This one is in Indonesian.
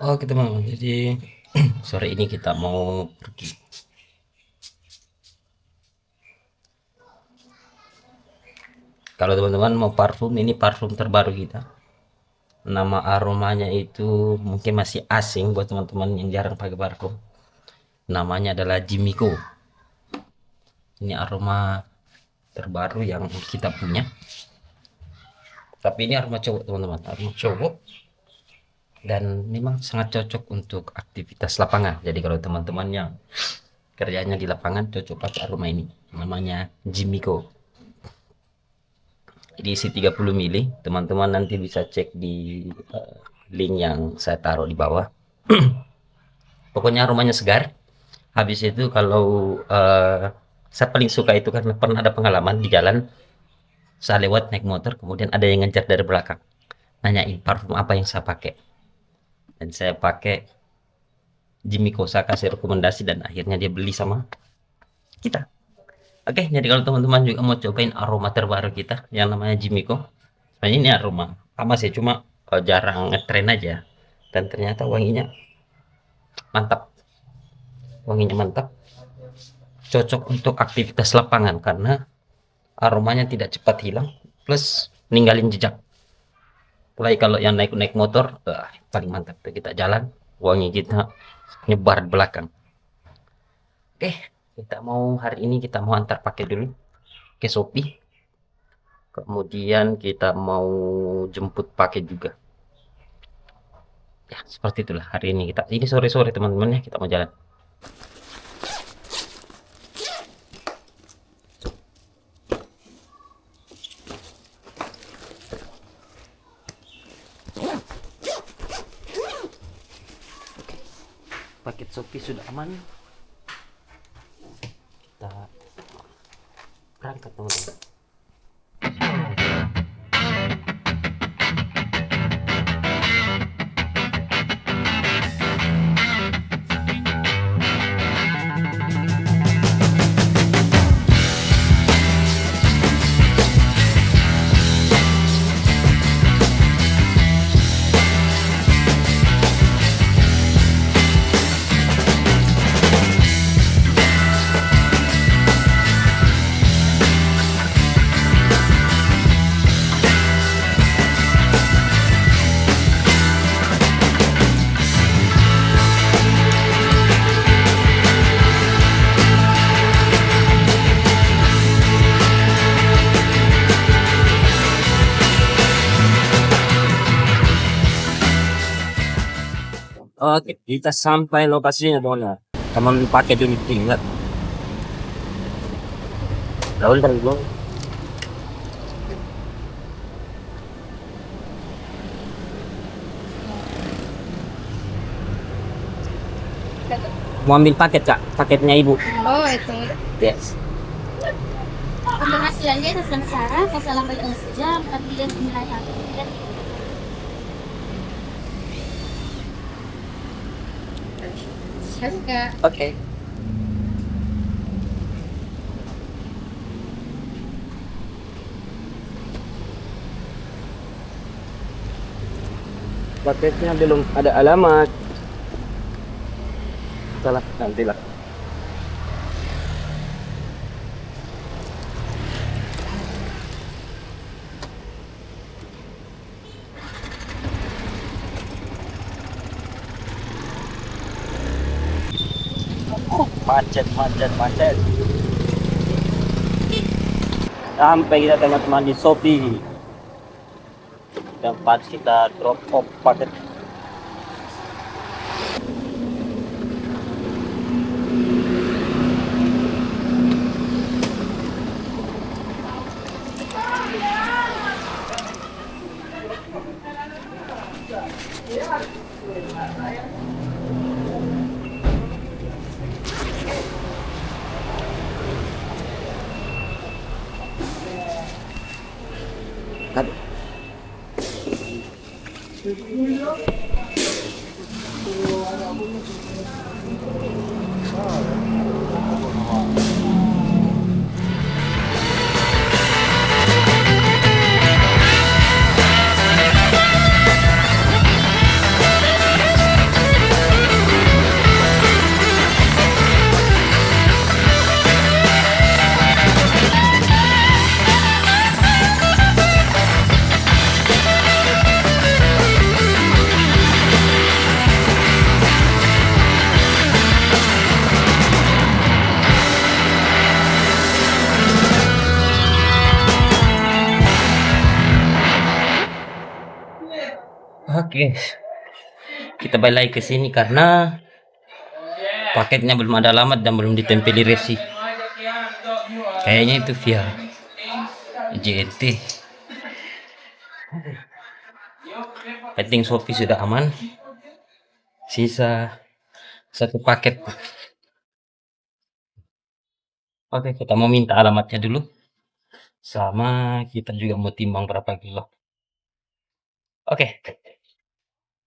Oke teman-teman, jadi sore ini kita mau pergi. Kalau teman-teman mau parfum, ini parfum terbaru kita. Nama aromanya itu mungkin masih asing buat teman-teman yang jarang pakai parfum. Namanya adalah Jimiko. Ini aroma terbaru yang kita punya. Tapi ini aroma cowok teman-teman, aroma cowok dan memang sangat cocok untuk aktivitas lapangan. Jadi kalau teman-teman yang kerjanya di lapangan cocok pakai aroma ini. Namanya Jimiko. Diisi 30 mili. Teman-teman nanti bisa cek di link yang saya taruh di bawah. Pokoknya aromanya segar. Habis itu kalau saya paling suka itu karena pernah ada pengalaman di jalan, saya lewat naik motor, kemudian ada yang ngejar dari belakang, nanyain parfum apa yang saya pakai, dan saya pakai Jimmy Kosa, kasih rekomendasi, dan akhirnya dia beli sama kita. Oke, jadi kalau teman-teman juga mau cobain aroma terbaru kita yang namanya Jimiko, sebenarnya ini aroma sama sih, cuma jarang ngetren aja, dan ternyata mantap, wanginya mantap, cocok untuk aktivitas lapangan karena aromanya tidak cepat hilang, plus ninggalin jejak. Mulai kalau yang naik motor, paling mantap tuh kita jalan, wangi kita nyebar di belakang. Oke, hari ini kita mau antar pakai dulu ke Shopee. Kemudian kita mau jemput pakai juga. Ya, seperti itulah hari ini kita. Ini sore-sore teman-teman ya, kita mau jalan. Paket Shopee sudah aman. Kita berangkat teman-teman. Oke, kita sampai lokasinya Dona. Teman pakai dulu tinggal. Lalu dari gua mau ambil paket kak, paketnya ibu. Oh itu. Yes. Penghasilannya sengsara, masalah bagian sejam, tapi dia nilai hati. Kak. Oke. Paketnya belum ada alamat. Salah, nantilah. Macet, macet, macet. Sampai kita teman-teman di Shopee. Tempat kita drop off paket. Aduh. Oke, kita balik lagi ke sini karena paketnya belum ada alamat dan belum ditempeli resi. Kayaknya itu via JNT. Penting Shopee sudah aman. Sisa satu paket. Oke, kita mau minta alamatnya dulu. Sama kita juga mau timbang berapa kilo. Oke.